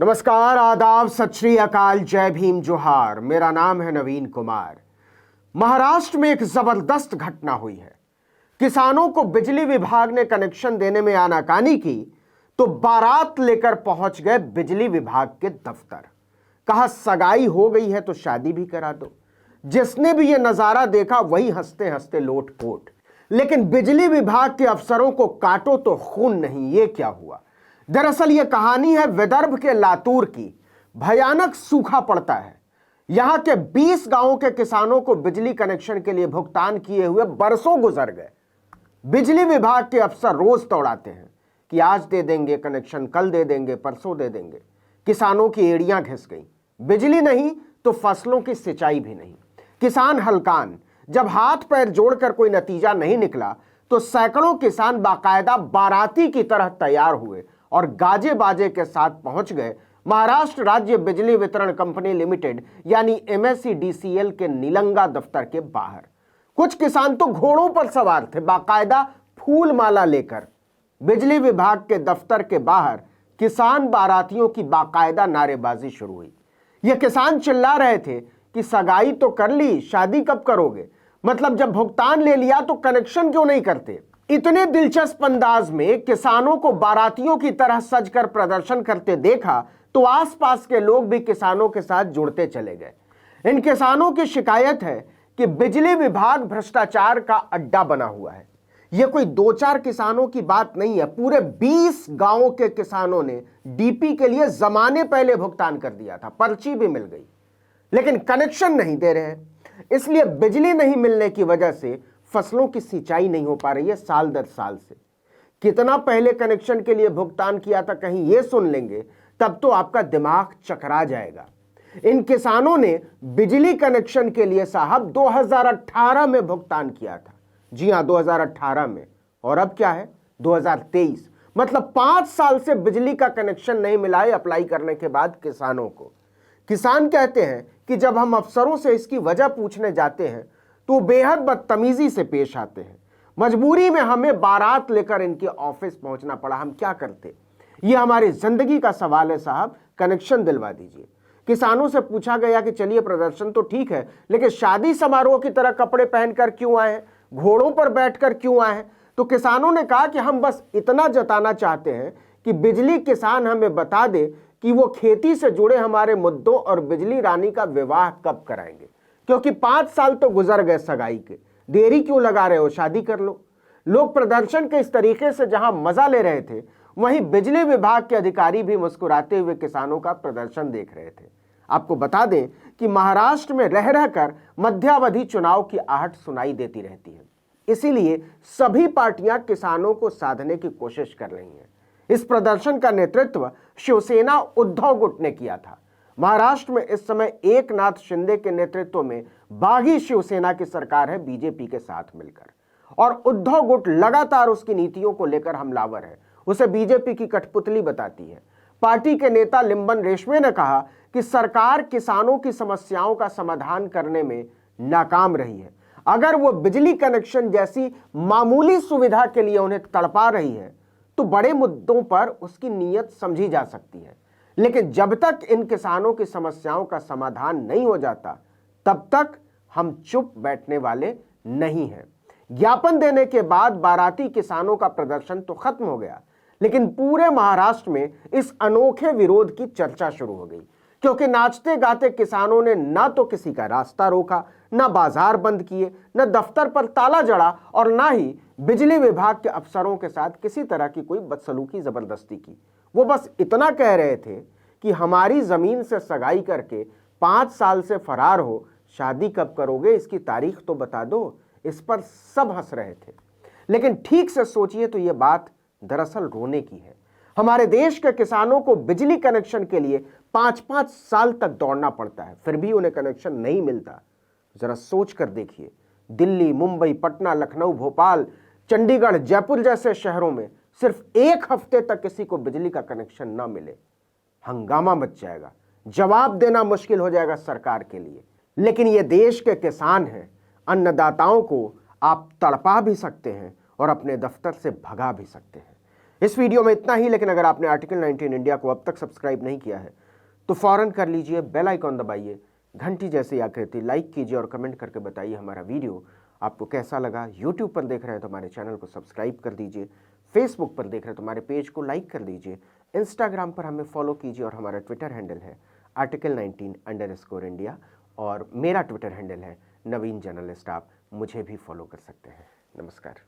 नमस्कार, आदाब, सत श्री अकाल, जय भीम, जोहार। मेरा नाम है नवीन कुमार। महाराष्ट्र में एक जबरदस्त घटना हुई है। किसानों को बिजली विभाग ने कनेक्शन देने में आनाकानी की तो बारात लेकर पहुंच गए बिजली विभाग के दफ्तर। कहा सगाई हो गई है तो शादी भी करा दो। जिसने भी यह नजारा देखा वही हंसते हंसते लोटपोट। लेकिन बिजली विभाग के अफसरों को काटो तो खून नहीं। ये क्या हुआ? दरअसल यह कहानी है विदर्भ के लातूर की। भयानक सूखा पड़ता है। यहां के 20 गांवों के किसानों को बिजली कनेक्शन के लिए भुगतान किए हुए बरसों गुजर गए। बिजली विभाग के अफसर रोज दौड़ाते हैं कि आज दे देंगे कनेक्शन, कल दे देंगे, परसों दे देंगे। किसानों की एड़ियां घिस गई। बिजली नहीं तो फसलों की सिंचाई भी नहीं। किसान हलकान। जब हाथ पैर जोड़कर कोई नतीजा नहीं निकला तो सैकड़ों किसान बाकायदा बाराती की तरह तैयार हुए और गाजे बाजे के साथ पहुंच गए महाराष्ट्र राज्य बिजली वितरण कंपनी लिमिटेड यानी MSEDCL के निलंगा दफ्तर के बाहर। कुछ किसान तो घोड़ों पर सवार थे, बाकायदा फूल माला लेकर। बिजली विभाग के दफ्तर के बाहर किसान बारातियों की बाकायदा नारेबाजी शुरू हुई। ये किसान चिल्ला रहे थे कि सगाई तो कर ली, शादी कब करोगे? मतलब जब भुगतान ले लिया तो कनेक्शन क्यों नहीं करते? इतने दिलचस्प अंदाज में किसानों को बारातियों की तरह सजकर प्रदर्शन करते देखा तो आसपास के लोग भी किसानों के साथ जुड़ते चले गए। इन किसानों की शिकायत है कि बिजली विभाग भ्रष्टाचार का अड्डा बना हुआ है। यह कोई 2-4 किसानों की बात नहीं है। पूरे 20 गांवों के किसानों ने डीपी के लिए जमाने पहले भुगतान कर दिया था, पर्ची भी मिल गई, लेकिन कनेक्शन नहीं दे रहे हैं। इसलिए बिजली नहीं मिलने की वजह से फसलों की सिंचाई नहीं हो पा रही है साल दर साल से। कितना पहले कनेक्शन के लिए भुगतान किया था कहीं यह सुन लेंगे तब तो आपका दिमाग चकरा जाएगा। इन किसानों ने बिजली कनेक्शन के लिए साहब 2018 में भुगतान किया था। जी हां, 2018 में। और अब क्या है? 2023। मतलब 5 साल से बिजली का कनेक्शन नहीं मिला है अप्लाई करने के बाद किसानों को। किसान कहते हैं कि जब हम अफसरों से इसकी वजह पूछने जाते हैं तो बेहद बदतमीजी से पेश आते हैं। मजबूरी में हमें बारात लेकर इनके ऑफिस पहुंचना पड़ा। हम क्या करते? यह हमारी जिंदगी का सवाल है साहब, कनेक्शन दिलवा दीजिए। किसानों से पूछा गया कि चलिए प्रदर्शन तो ठीक है, लेकिन शादी समारोह की तरह कपड़े पहनकर क्यों आए हैं, घोड़ों पर बैठकर क्यों आए हैं? तो किसानों ने कहा कि हम बस इतना जताना चाहते हैं कि बिजली किसान हमें बता दे कि वो खेती से जुड़े हमारे मुद्दों और बिजली रानी का विवाह कब कराएंगे, क्योंकि 5 साल तो गुजर गए सगाई के। देरी क्यों लगा रहे हो, शादी कर लो। लोग प्रदर्शन के इस तरीके से जहां मजा ले रहे थे, वहीं बिजली विभाग के अधिकारी भी मुस्कुराते हुए किसानों का प्रदर्शन देख रहे थे। आपको बता दें कि महाराष्ट्र में रह रहकर मध्यावधि चुनाव की आहट सुनाई देती रहती है। इसीलिए सभी पार्टियां किसानों को साधने की कोशिश कर रही हैं। इस प्रदर्शन का नेतृत्व शिवसेना उद्धव गुट ने किया था। महाराष्ट्र में इस समय एकनाथ शिंदे के नेतृत्व में बागी शिवसेना की सरकार है बीजेपी के साथ मिलकर, और उद्धव गुट लगातार उसकी नीतियों को लेकर हमलावर है, उसे बीजेपी की कठपुतली बताती है। पार्टी के नेता लिम्बन रेशमे ने कहा कि सरकार किसानों की समस्याओं का समाधान करने में नाकाम रही है। अगर वो बिजली कनेक्शन जैसी मामूली सुविधा के लिए उन्हें तड़पा रही है तो बड़े मुद्दों पर उसकी नीयत समझी जा सकती है, लेकिन जब तक इन किसानों की समस्याओं का समाधान नहीं हो जाता तब तक हम चुप बैठने वाले नहीं हैं। ज्ञापन देने के बाद बाराती किसानों का प्रदर्शन तो खत्म हो गया, लेकिन पूरे महाराष्ट्र में इस अनोखे विरोध की चर्चा शुरू हो गई, क्योंकि नाचते गाते किसानों ने ना तो किसी का रास्ता रोका, ना बाजार बंद किए, न दफ्तर पर ताला जड़ा और ना ही बिजली विभाग के अफसरों के साथ किसी तरह की कोई बदसलूकी जबरदस्ती की। वो बस इतना कह रहे थे कि हमारी जमीन से सगाई करके 5 साल से फरार हो, शादी कब करोगे, इसकी तारीख तो बता दो। इस पर सब हंस रहे थे, लेकिन ठीक से सोचिए तो यह बात दरअसल रोने की है। हमारे देश के किसानों को बिजली कनेक्शन के लिए 5-5 साल तक दौड़ना पड़ता है, फिर भी उन्हें कनेक्शन नहीं मिलता। जरा सोच कर देखिए, दिल्ली, मुंबई, पटना, लखनऊ, भोपाल, चंडीगढ़, जयपुर जैसे शहरों में सिर्फ 1 हफ्ते तक किसी को बिजली का कनेक्शन ना मिले, हंगामा मच जाएगा, जवाब देना मुश्किल हो जाएगा सरकार के लिए। लेकिन ये देश के किसान हैं, अन्नदाताओं को आप तड़पा भी सकते हैं और अपने दफ्तर से भगा भी सकते हैं। इस वीडियो में इतना ही, लेकिन अगर आपने आर्टिकल 19 इंडिया को अब तक सब्सक्राइब नहीं किया है तो फौरन कर लीजिए, बेल आइकॉन दबाइए, घंटी जैसी आकृति लाइक कीजिए और कमेंट करके बताइए हमारा वीडियो आपको कैसा लगा। यूट्यूब पर देख रहे हैं तो हमारे चैनल को सब्सक्राइब कर दीजिए, फेसबुक पर देख रहे हैं तो हमारे पेज को लाइक कर दीजिए, इंस्टाग्राम पर हमें फॉलो कीजिए और हमारा ट्विटर हैंडल है article19_India और मेरा ट्विटर हैंडल है नवीन जर्नलिस्ट। आप मुझे भी फॉलो कर सकते हैं। नमस्कार।